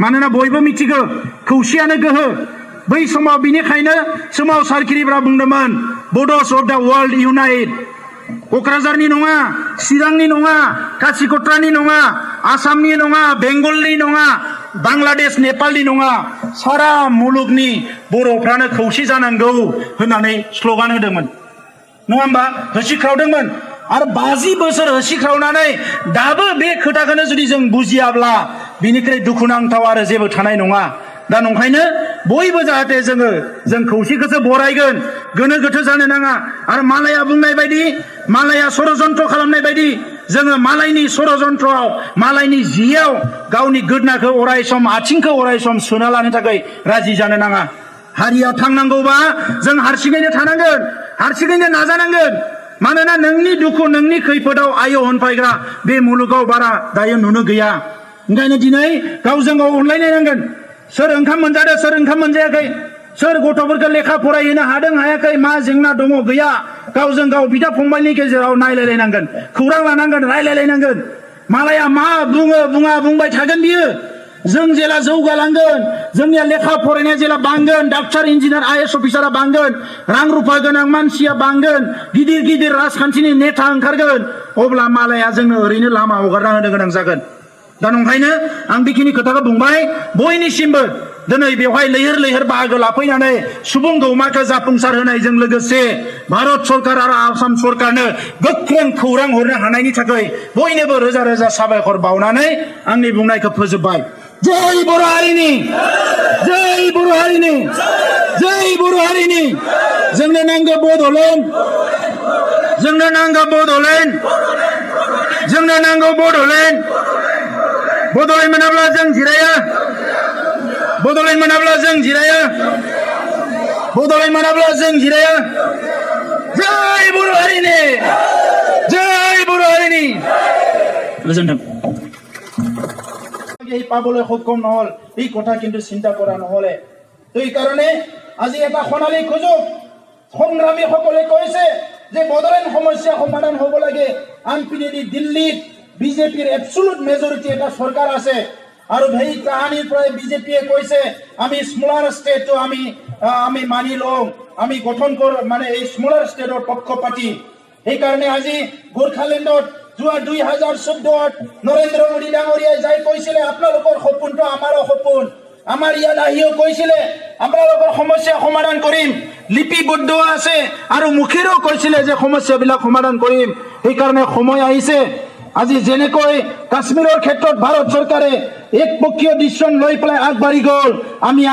मानोना बयबो मिथिगौ खौसेयानो गोहो बै समाव बिनिखायनो सोमावसारगिरिफ्रा बुंदोंमोन बड'स अफ द वर्ल्ड इउनाइट क'क्राझारनि नङा चिरांनि नङा कासिकट्रानि नङा आसामनि नङा बेंगलनि नङा बांलादेश नेपालनि नङा सारा मुलुगनि बर'फ्रानो खौसे जानांगौ होननानै स्ल'गान होदोंमोन नङा होमबा होसिख्रावदोंमोन आरो 50 बोसोर होसिख्रावनानै दाबो बे खोथाखौनो जुदि जों बुजियाब्ला बिनिख्रुइ दुखुनांथाव आरो जेबो थानाय नङा दा नंखायनो बयबो जाहाथे जों खौसेखौसो बरायगोन गोनो गोथो जानो नाङा आरो मालाया बुंनाय बायदि मालाया षड़यन्त्र खालामनाय बायदि जोङो मालायनि षड़यन्त्रआव मालायनि जियाव गावनि गोदनाखौ अराय सम आथिंखौ अराय सम सोना लानो थाखाय राजि जानो नाङा हारिया थांनांगौबा जों हारसिङैनो थानांगोन हारसिङैनो नाजानांगोन मानोना नोंनि दुखु नोंनि खैफोदाव आय होनफायग्रा बे मुलुगाव बारा दायो नुनो गैया ओंखायनो दिनै गावजों गाव अनलायनांगोन सोर ओंखाम मोनजादों सोर ओंखाम मोनजायाखै सोर गथ'फोरखौ लेखा फरायहोनो हादों हायाखै मा जेंना दङ गैया गावजों गाव बिदा फंबायनि गेजेराव नायलायलायनांगोन खौरां लानांगोन रायलायलायनांगोन मालाया मा बुंबाय थागोन बियो जों जेला जौगालांगोन जोंनिया लेखा फरायनाया जेला बांगोन डाक्टर इन्जिनियार आईएएस अफिसारा बांगोन रां रुफा गोनां मानसिया बांगोन गिदिर गिदिर राजखान्थिनि नेता ओंखारगोन अब्ला मालाया जोंनो ओरैनो लामा हगारना होनो गोनां जागोन दा नंखायनो आं बेखिनि खोथाखौ बुंबाय बयनिसिमबो दिनै बेवहाय लैहोर लैहोर बाहागो लाफैनानै सुबुं गौमाखौ जाफुंसार होनायजों लोगोसे भारत सरकार आरो आसाम सरकारनो गोख्रों खौरां हरनो हानायनि थाखाय बयनोबो रोजा रोजा साबायखर बावनानै आंनि बुंनायखौ फोजोबबाय जय बर' हारिनि जय बर' हारिनि जय बर' हारिनि जोंनो नांगौ बड'लेण्ड जोंनो नांगौ बड'लेण्ड जोंनो नांगौ बड'लेण्ड बड'लेण्ड मोनाब्ला जों जिराया बड'लेण्ड मोनाब्ला जों जिराया बड'लेण्ड मोनाब्ला जों जिराया जय बर' हारिनि जय बर' হারিনি গোজोन्थों এই পাবলৈ সক্ষম নহল এই কথা কিন্তু চিন্তা কৰা নহলে এই কাৰণে আজি এটা খনালি সুযোগ সংগ্ৰামীসকলে কৈছে যে বডলেণ্ড সমস্যা সমাধান হ'ব লাগে আনপিনেদি দিল্লীত বিজেপিৰ এবসলুট মেজৰিটি এটা চৰকাৰ আছে আৰু সেই কাহিনীৰ পৰা বিজেপিয়ে কৈছে আমি স্মলাৰ ষ্টেটটো আমি মানি লওঁ আমি গঠন কৰ মানে এই স্মলাৰ ষ্টেটৰ পক্ষপাতি এই কাৰণে আজি গোৰখালেণ্ডত যোৱা 2014ত নৰেন্দ্ৰ মোদী ডাঙৰীয়াই যাই কৈছিলে আপোনালোকৰ সপোনটো আমাৰো সপোন আমাৰ ইয়াত আহিও কৈছিলে আপোনালোকৰ সমস্যা সমাধান কৰিম লিপিবদ্ধ আছে আৰু মুখেৰেও কৈছিলে যে সমস্যাবিলাক সমাধান কৰিম এই কাৰণে সময় আহিছে আজি যেনেকৈ কাশ্মীৰৰ ক্ষেত্ৰত ভাৰত চৰকাৰে একপক্ষীয় ডিসিশন লৈ পেলাই আগবাঢ়ি গ'ল আমি